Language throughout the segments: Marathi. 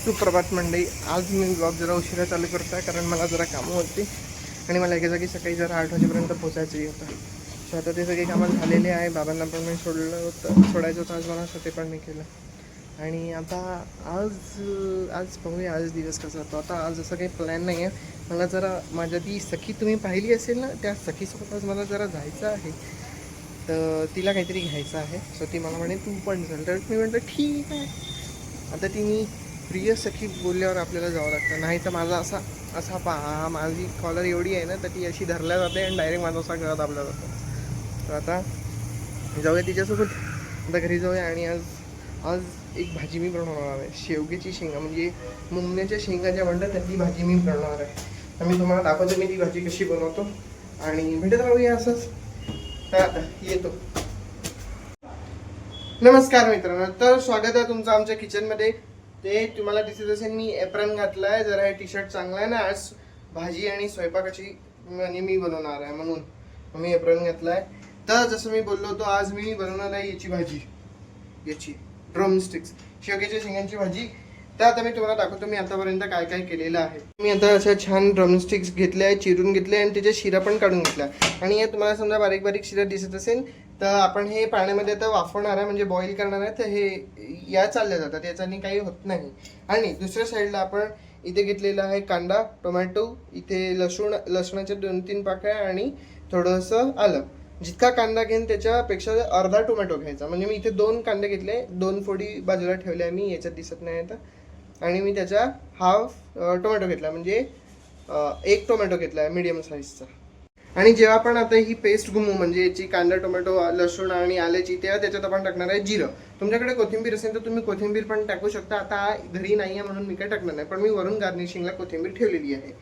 सुप्रभात मंडळी. आज मी ब्लॉग जरा उशिरा चालू करतो आहे कारण मला जरा कामं होती आणि मला एका जागी सकाळी जरा 8 वाजेपर्यंत पोचायचंही होतं. सो आता ते सगळे कामं झालेले आहे. बाबांना पण मी सोडायचं होतं आज मला, सो ते पण मी केलं. आणि आता आज बघूया आज दिवस कसा होतो. आता आज असं काही प्लॅन नाही आहे. मला जरा माझ्या ती सखी तुम्ही पाहिली असेल ना, त्या सखीसोबत आज मला जरा जायचं आहे. तर तिला काहीतरी घ्यायचं आहे. सो ती मला म्हणे तू पण चल. तर मी म्हटलं ठीक आहे. आता ती मी प्रिय सखी बोलल्यावर आपल्याला जावं लागतं. नाही तर माझा असा पहा, माझी कॉलर एवढी आहे ना तर ती अशी धरल्या जाते आणि डायरेक्ट माझा असा गळा दाबला जातो. तर आता जाऊया तिच्यासोबत. आता घरी जाऊया. आणि आज एक भाजी मी बनवणार आहे. शेवग्याची शेंगा म्हणजे मुंगण्याच्या शेंगा ज्या म्हणतात त्यातली भाजी मी बनवणार आहे. तर मी तुम्हाला दाखवतो मी ती भाजी कशी बनवतो आणि भेटत राहूया असंच. तर आता येतो. नमस्कार मित्रांनो, तर स्वागत आहे तुमचं आमच्या किचनमध्ये. ते तुम्हाला दिसत असेल मी एप्रन घातला आहे. जरा हे टी शर्ट चांगला आहे ना, आज भाजी आणि स्वयंपाकाची म्हणजे मी बनवणार आहे म्हणून मी एप्रन घातला आहे. तर जसं मी बोललो होतो, आज मी बनवणार आहे याची भाजी, याची ड्रमस्टिक्स, शेवग्याच्या शेंगांची भाजी. तर आता मी तुम्हाला दाखवतो मी आतापर्यंत काय काय केलेलं आहे. मी आता अशा छान ड्रमस्टिक्स घेतल्या आहे, चिरून घेतले आणि त्याच्या शिरा पण काढून घेतल्या. आणि हे तुम्हाला समजा बारीक बारीक शिरा दिसत असेल तर आपण हे पाण्यामध्ये आता वाफवणार आहे म्हणजे बॉईल करणार आहे. तर हे या चालल्या जातात, याच्याने काही होत नाही. आणि दुसऱ्या साईडला आपण इथे घेतलेला आहे कांदा, टोमॅटो, इथे लसूणाच्या 2-3 पाकळ्या आणि थोडंसं आलं. जितका कांदा घेईन त्याच्यापेक्षा अर्धा टोमॅटो घ्यायचा. म्हणजे मी इथे 2 कांदे घेतले, 2 फोडी बाजूला ठेवल्या मी, याच्यात दिसत नाही आता. आणि मी त्याच्या हाफ टोमॅटो घेतला, म्हणजे 1 टोमॅटो घेतला आहे मीडियम साईजचा. आणि जेव्हा आपण आता ही पेस्ट घुमू म्हणजे याची कांदा, टोमॅटो, लसूण आणि आल्याची, तेव्हा त्याच्यात आपण टाकणार आहे जिरं. तुमच्याकडे कोथिंबीर असेल तर तुम्ही कोथिंबीर पण टाकू शकता. आता घरी नाही आहे म्हणून मी काय टाकणार नाही, पण मी वरून गार्निशिंगला कोथिंबीर ठेवलेली आहे.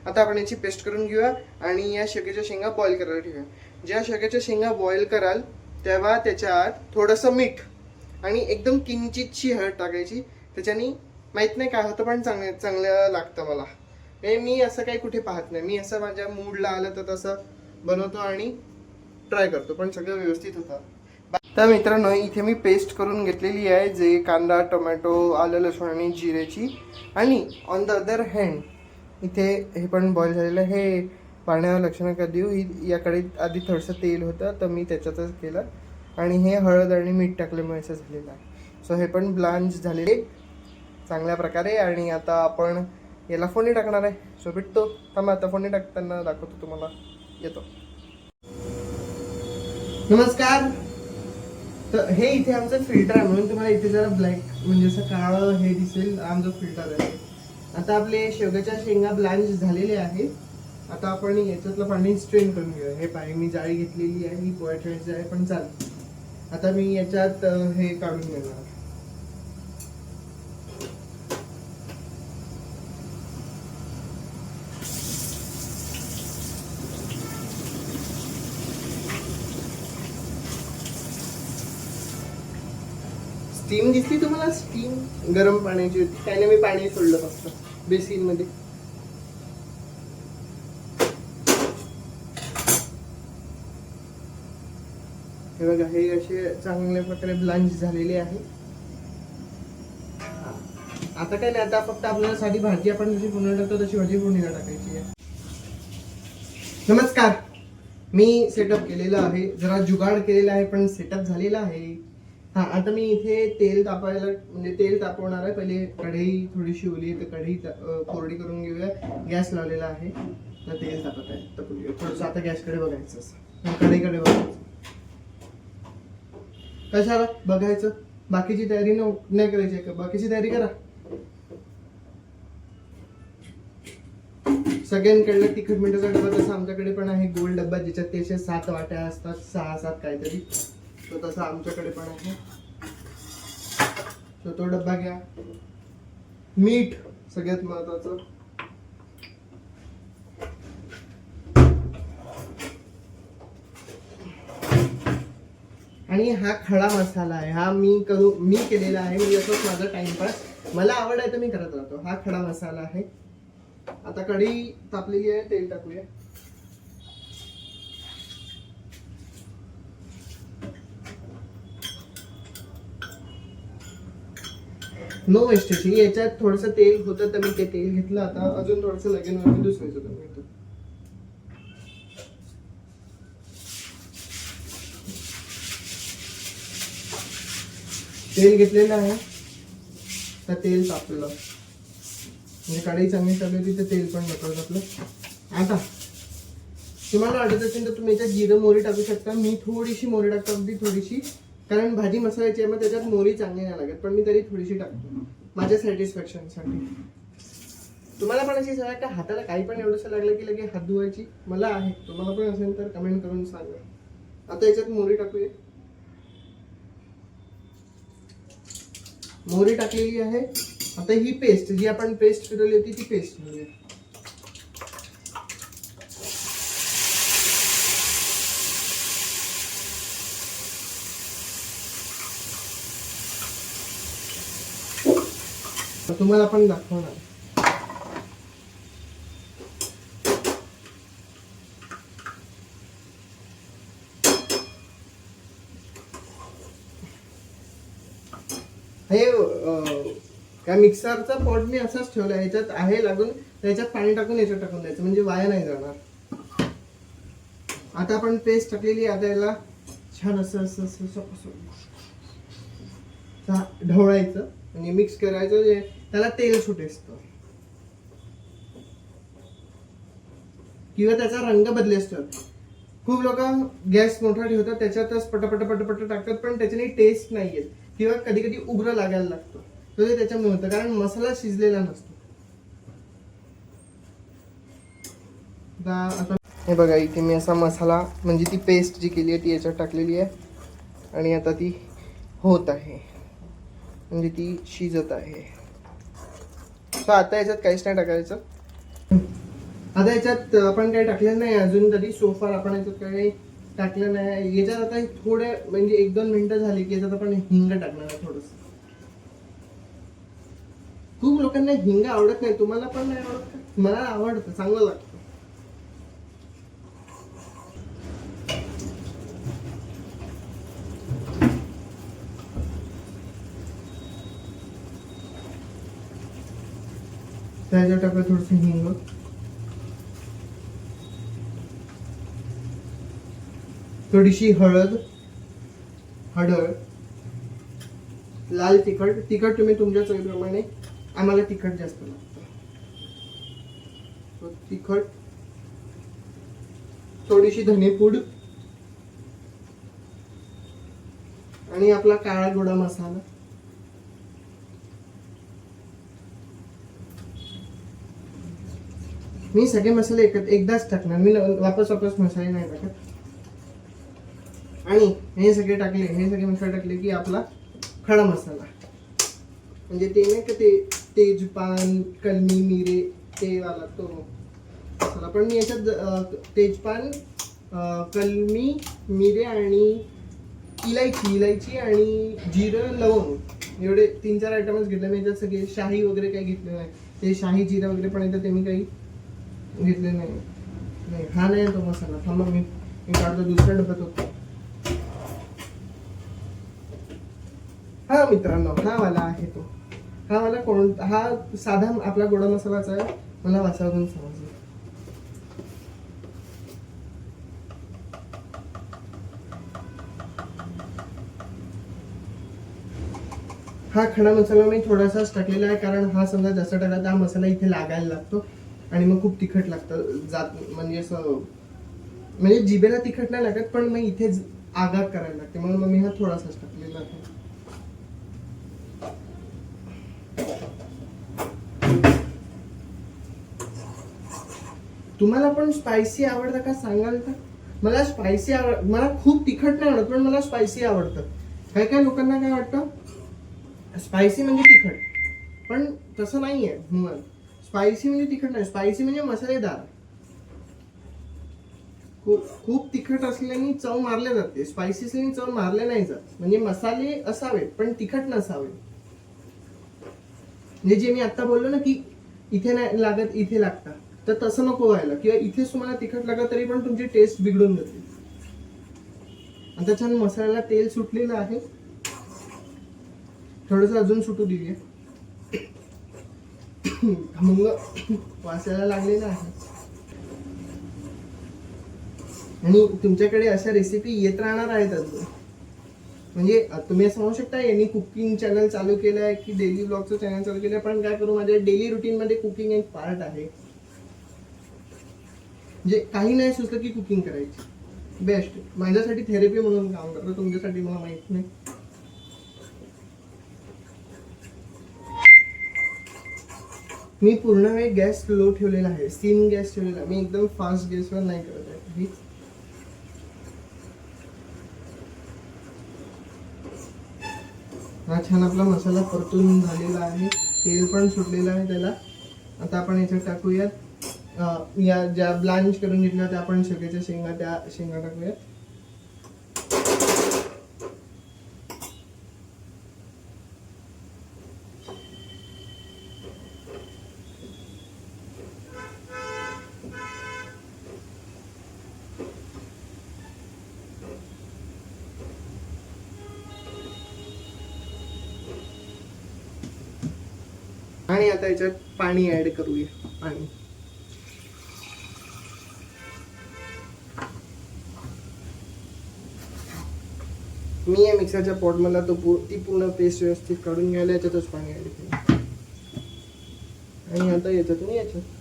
आता आपण याची पेस्ट करून घेऊया आणि या शेवग्याच्या शेंगा बॉईल करायला ठेवूया. ज्या शेवग्याच्या शेंगा बॉईल कराल तेव्हा त्याच्यात थोडंसं मीठ आणि एकदम किंचितशी हळद टाकायची. त्याच्याने माहीत नाही काय होतं पण चांगलं लागतं मला. मी असं काही कुठे पाहत नाही, मी असं माझ्या मूडला आलं तर तसं बनवतो आणि ट्राय करतो, पण सगळं व्यवस्थित होतं. तर मित्रांनो, इथे मी पेस्ट करून घेतलेली आहे, जे कांदा, टोमॅटो, आलं, लसूण आणि जिऱ्याची. आणि ऑन द अदर हँड इथे हे पण बॉईल झालेलं आहे. हे पाण्यावर लक्ष नका देऊ, याकडे आधी थोडंसं तेल होतं तर मी त्याच्यातच केलं आणि हे हळद आणि मीठ टाकल्यामुळे असं झालेलं आहे. सो हे पण ब्लांच झालेले चांगल्या प्रकारे. आणि आता आपण याला फोडणी टाकणार आहे. सो भेटतो, थांबा आता फोडणी टाकताना दाखवतो तुम्हाला. येतो. नमस्कार. तर हे इथे आमचं फिल्टर आहे म्हणून तुम्हाला इथे जरा ब्लॅक म्हणजे असं काळं हे दिसेल, आमचं फिल्टर आहे. आता आपले शेवग्याच्या शेंगा ब्लांच झालेले आहे. आता आपण याच्यातलं पाणी स्ट्रेन करून घेऊया. हे पाणी मी जाळी घेतलेली आहे, ही पोळ्या ठेवायची आहे पण चालेल. आता मी याच्यात हे काढून घेणार. स्टीम दिसली तुम्हाला? स्टीम गरम पाण्याची होती, त्याने मी पाणी सोडलं फक्त बेसिन मध्ये. हे बघा, हे असे चांगल्या प्रकारे ब्लांच झालेले आहे. आता काय नाही, आता फक्त आपल्याला साधी भाजी आपण जशी फोडणी टाकतो तशी भाजी फोडणीला टाकायची आहे. नमस्कार. मी सेटअप केलेलं आहे, जरा जुगाड केलेला आहे पण सेटअप झालेला आहे. हा, आता मी इथे तेल तापायला म्हणजे तेल तापवणार आहे. पहिले कढई थोडीशी ओली आहे तर कढई कोरडी करून घेऊया. गॅस लावलेला आहे तर तेल तापत आहे, तापू घेऊया थोडंसं. आता गॅसकडे बघायचं, असं कढईकडे बघायचं. कशाला बघायचं? बाकीची तयारी नाही करायची का? बाकीची तयारी करा. सगळ्यांकडलं तिखट मिठाचा डबा तसा आमच्याकडे पण आहे, गोल डब्बा ज्याच्यात त्याचे 7 वाट्या असतात, 6-7 काहीतरी. तो तसा आमच्याकडे पण आहे. तो डब्बा घ्या. मीठ सगळ्यात महत्वाचं. आणि हा खडा मसाला आहे, हा मी केलेला आहे. मी असंच माझा टाइमपास, मला आवड आहे तर मी करत राहतो. हा खडा मसाला आहे. आता कढई तापलेली आहे, तेल टाकूया. No wastage. याच्यात थोडंसं तेल होतं तर मी ते तेल घेतलं. आता अजून थोडंसं लगेच दुसरायचं होतं. तेल घेतलेलं आहे तर तेल तापलं म्हणजे कढई चांगली चालू होती तर तेल पण नको आपलं. आता तुम्हाला वाटत असेल तर तुम्ही याच्यात जिरं मोहरी टाकू शकता. मी थोडीशी मोहरी टाकतो, अगदी थोडीशी, कारण भाजी मसाल्याची आहे मग त्याच्यात मोहरी चांगली नाही लागत, पण मी तरी थोडीशी टाकतो माझ्या सॅटिस्फॅक्शनसाठी. तुम्हाला पण अशी सवय का हाताला काही पण एवढंसं लागलं की लगे हात धुवायची? मला आहे, तुम्हाला पण असेल तर कमेंट करून सांगा. आता याच्यात मोहरी टाकूया. मोहरी टाकलेली आहे. आता ही पेस्ट जी आपण पेस्ट फिरवली होती ती पेस्ट घालूया. तुम्हाला पण दाखवणार. हे त्या मिक्सरचा पॉट मी असाच ठेवला. याच्यात आहे लागून त्याच्यात पाणी टाकून याच्यात टाकून द्यायचं म्हणजे वाया नाही जाणार. आता आपण पेस्ट टाकलेली. आता याला छान असं असं असं असं ढवळायचं म्हणजे मिक्स करायचं जे त्याला तेल सुटेसतं किंवा त्याचा रंग बदलेसतो. खूप लोक गॅस मोठा ठेवतात त्याच्यातच पटापट पटापट टाकतात पण त्याच्याने टेस्ट नाही येत किंवा कधी कधी उग्र लागायला लागतो. तर त्याच्यामुळे होतं कारण मसाला शिजलेला नसतो. आता हे बघा इथे मी असा मसाला म्हणजे ती पेस्ट जी केली आहे ती याच्यात टाकलेली आहे आणि आता ती होत आहे म्हणजे ती शिजत आहे. तर आता याच्यात काहीच नाही टाकायचं. आता याच्यात आपण काही टाकलेलं नाही अजून तरी सोफार आपण याच्यात काही टाकलं नाही. याच्यात आता थोडे म्हणजे 1-2 मिनिटं झाली की याच्यात आपण हिंग टाकणार आहे थोडंसं. खूप लोकांना हिंग आवडत नाही, तुम्हाला पण नाही आवडत का? मला आवडतं, चांगलं लागतं. त्याच्यात टाकलं थोडंसं हिंग, थोडीशी हळद, लाल तिखट. तिखट तुम्ही तुमच्या चवीप्रमाणे, आम्हाला तिखट जास्त लागतं. तिखट, थोडीशी धनेपूड आणि आपला काळा गोडा मसाला. मी सगळे मसाले एकदाच टाकणार, मी वापस मसाले नाही टाकत. आणि हे सगळे मसाले टाकले की आपला खडा मसाला म्हणजे ते नाही का ते तेजपान, कलमी, मिरे ते वाला तो मसाला. पण मी याच्यात तेजपान, कलमी, मिरे आणि इलायची आणि जिरं, लवंग एवढे 3-4 आयटमच घेतले मी. याच्यात सगळे शाही वगैरे काही घेतले नाही. ते शाही जिरा वगैरे पण येतं ते मी काही घेतले नाही. हा नाही तो मसाला. थांबा मी काढतो, दुसऱ्या डब्यात होतो. हा मित्रांनो, हा वाला आहे तो. हा वाला हा साधा आपला गोडा मसालाचा आहे. मला वासावरून समजलं. हा खडा मसाला मी थोडासाच टाकलेला आहे कारण हा समजा जास्त टाकला तर हा मसाला इथे लागायला लागतो आणि मग खूप तिखट लागतं म्हणजे असं म्हणजे जिभेला तिखट नाही लागत पण मग इथे आगाग करायला लागते म्हणून मग मी हा थोडासाच टाकलेला आहे. तुम्हाला पण स्पायसी आवडतं का सांगाल का? मला स्पायसी मला खूप तिखट नाही आवडत पण मला स्पायसी आवडतं. काही लोकांना काय वाटतं स्पायसी म्हणजे तिखट, पण तसं नाहीये. मुळात स्पायसी म्हणजे तिखट नाही, स्पायसी म्हणजे मसालेदार. खूप तिखट असल्याने चव मारले जाते, स्पायसी असल्याने चव मारले नाही जात. म्हणजे मसाले असावेत पण तिखट नसावे. म्हणजे जे मी आता बोललो ना की इथे नाही लागत इथे लागतात, तर तसं नको व्हायला. किंवा इथेच तुम्हाला तिखट लागत तरी पण तुमची टेस्ट बिघडून जाते. आता छान मसाल्याला तेल सुटलेलं आहे, थोडंसं अजून सुटू दिले. खमंग वासायला लागलेला आहे. आणि तुमच्याकडे अशा रेसिपी येत राहणार आहेत अजून. म्हणजे तुम्ही असं म्हणू शकता यांनी कुकिंग चॅनल चालू केलं आहे की डेली ब्लॉगचं चॅनल चालू केलं आहे, पण काय करू, माझ्या डेली रुटीन मध्ये कुकिंग एक पार्ट आहे. म्हणजे काही नाही सुचलं की कुकिंग करायची. बेस्ट, माझ्यासाठी थेरपी म्हणून काम करतो, तुमच्यासाठी मला माहित नाही. मी पूर्ण वेळ गॅस लो ठेवलेला आहे, सिम गॅस ठेवलेला. मी एकदम फास्ट गॅसवर नाही करत आहे. हा छान आपला मसाला परतून झालेला आहे, तेल पण सुटलेलं आहे त्याला. आता आपण याच्यात टाकूयात या ज्या ब्लांच करून घेतल्या त्या आपण शेवग्याच्या शेंगा, त्या शेंगा टाकूयात. आणि आता याच्यात पाणी ऍड करूया. पाणी मी या मिक्सरच्या पॉट मला ती पूर्ण पेस्ट व्यवस्थित काढून घ्यायला याच्यातच पाणी ऍड केलं. आणि आता याच्यातून याच्यात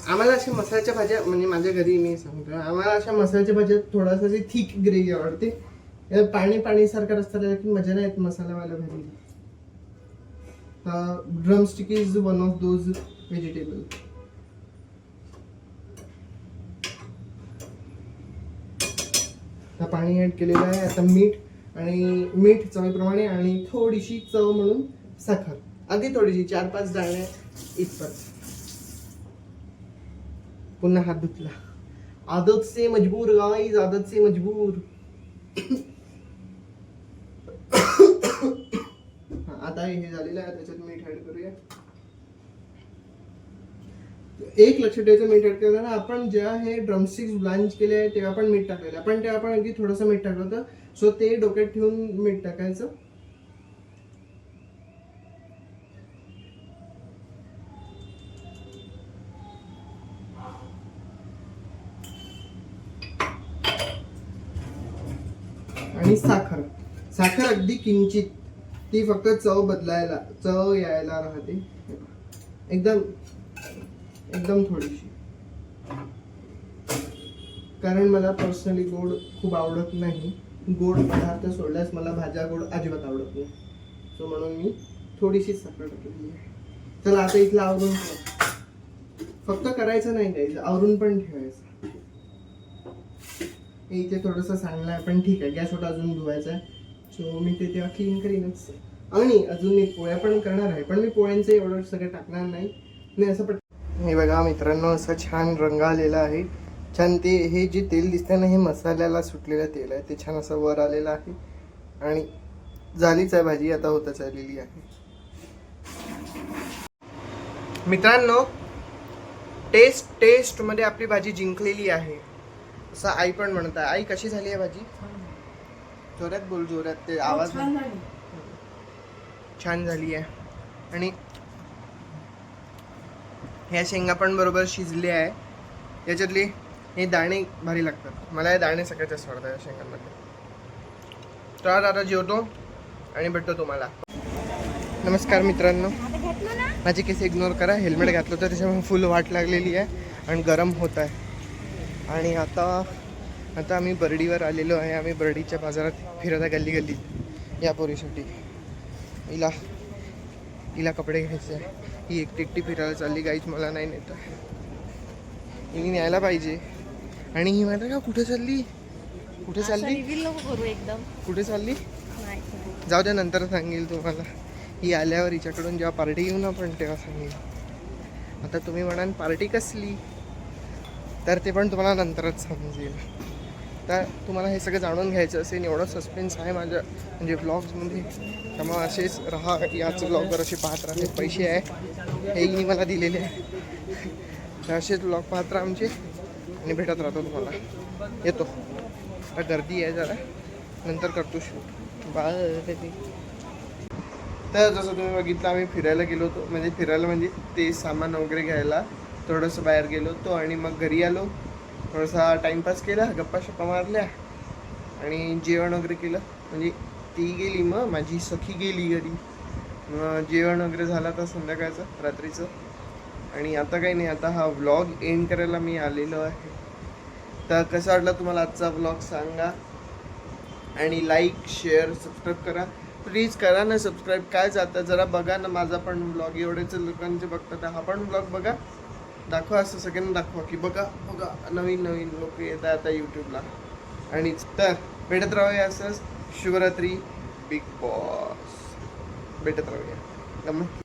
आम्हाला अशा मसाल्याच्या भाज्या, म्हणजे माझ्या घरी मी सांगतो, आम्हाला अशा मसाल्याच्या भाज्या थोडासा थिक ग्रेव्ही आवडते. पाणी पाणी सारखं रस्ता की मजा नाही येत मसालावाल्या भाजी. Drumstick is one of those vegetable. पाणी ऍड केलेलं आहे. आता मीठ चवीप्रमाणे आणि थोडीशी चव म्हणून साखर, अगदी थोडीशी, 4-5 दाणे इतपत. पुन्हा हात धुतला. आदत से मजबूर गाइस, आदत से मजबूर. आता हे झालेलं आहे, त्याच्यात मीठ ऍड करूया. एक लक्ष ठेवायचं, मीठ ऍड करताना आपण जेव्हा हे ड्रमस्टिक्स ब्लांच केले आहे तेव्हा आपण मीठ टाकलेलं, पण तेव्हा आपण अगदी थोडंसं मीठ टाकलं होतं. सो ते डोक्यात ठेवून मीठ टाकायचं. आणि साखर अगदी किंचित, ती फक्त चव यायला राहते. एकदम थोडीशी, कारण मला पर्सनली गोड खूप आवडत नाही. गोड पदार्थ सोडल्यास मला भाज्या गोड अजिबात आवडत नाही. सो म्हणून मी थोडीशी साखर टाकलेली आहे. चला आता इथलं आवरून फक्त करायचं नाही, काही आवरून पण ठेवायचं. इथे थोडंसं सांगलंय पण ठीक आहे, गॅस होता अजून धुवायचा आहे. सो मी ते तेव्हा क्लीन करीनच. आणि अजून मी पोळ्या पण करणार आहे, पण मी पोळ्यांचं एवढं सगळं टाकणार नाही असं. हे बघा मित्रांनो, असं छान रंग आलेला आहे. छान ते हे जे तेल दिसतंय ना, हे मसाल्याला सुटलेलं तेल आहे. ते छान असं वर आलेलं आहे आणि झालीच आहे भाजी, आता होतच आलेली आहे. मित्रांनो, टेस्ट मध्ये आपली भाजी जिंकलेली आहे असं आई पण म्हणत आहे. आई, कशी झाली आहे भाजी? जोरात बोल, जोरात, ते आवाज. छान झाली आहे. आणि ह्या शेंगा पण बरोबर शिजले आहे. याच्यातले हे दाणे भारी लागतात मला. हे दाणे सगळ्यात जास्त आवडतात या शेंगांमध्ये. तर आता जेवतो आणि भेटतो तुम्हाला. नमस्कार मित्रांनो, माझे केस इग्नोर करा. हेल्मेट घातलं तर त्याच्यामुळे फुल वाट लागलेली आहे आणि गरम होत आहे. आणि आता आम्ही बर्डीवर आलेलो आहे. आम्ही बर्डीच्या बाजारात फिरत आहे गल्ली या पोरीसाठी. हिला कपडे घ्यायचे आहे. ही एकटी फिरायला चालली. गाईच मला नाही नेत आहे. हिने न्यायला पाहिजे. आणि ही माहिती का कुठे चालली? कुठे चालली जाऊ द्या, नंतर सांगेल तुम्हाला. ही आल्यावर हिच्याकडून जेव्हा पार्टी घेऊ ना आपण तेव्हा सांगेल. आता तुम्ही म्हणाल पार्टी कसली, तर ते पण तुम्हाला नंतरच समजेल. तर तुम्हाला हे सगळं जाणून घ्यायचं असेल, एवढा सस्पेन्स आहे माझ्या म्हणजे व्लॉग्समध्ये, त्यामुळे असेच राहा. याच व्लॉगवर असे पाहत राहा. पैसे आहे हेही मला दिलेले आहे, तर असेच व्लॉग पाहत राहा आमचे आणि भेटत राहतो तुम्हाला. येतो आता, गर्दी आहे जरा, नंतर करतो शूट. बाय. तर जसं तुम्ही बघितलं आम्ही फिरायला गेलो होतो, म्हणजे फिरायला म्हणजे ते सामान वगैरे घ्यायला थोडंसं बाहेर गेलो होतो आणि मग घरी आलो, थोडासा टाईमपास केला, गप्पा शप्पा मारल्या आणि जेवण वगैरे केलं. म्हणजे ती गेली, मग माझी सखी गेली घरी, मग जेवण वगैरे झालं तर संध्याकाळचं रात्रीचं. आणि आता काही नाही, आता हा व्लॉग एंड करायला मी आलेलो आहे. तर कसा वाटला तुम्हाला आजचा व्लॉग सांगा, आणि लाईक शेअर सबस्क्राईब करा, प्लीज करा ना सबस्क्राईब. काय जातं, जरा बघा ना माझा पण व्लॉग, एवढेच लोकांचे बघतात, हा पण व्लॉग बघा, दाखवा, असं सगळ्यांना दाखवा की बघा बघा नवीन नवीन लोक येत आहे आता यूट्यूबला. आणि तर भेटत राहूया असंच. शिवरात्री बिग बॉस, भेटत राहूया.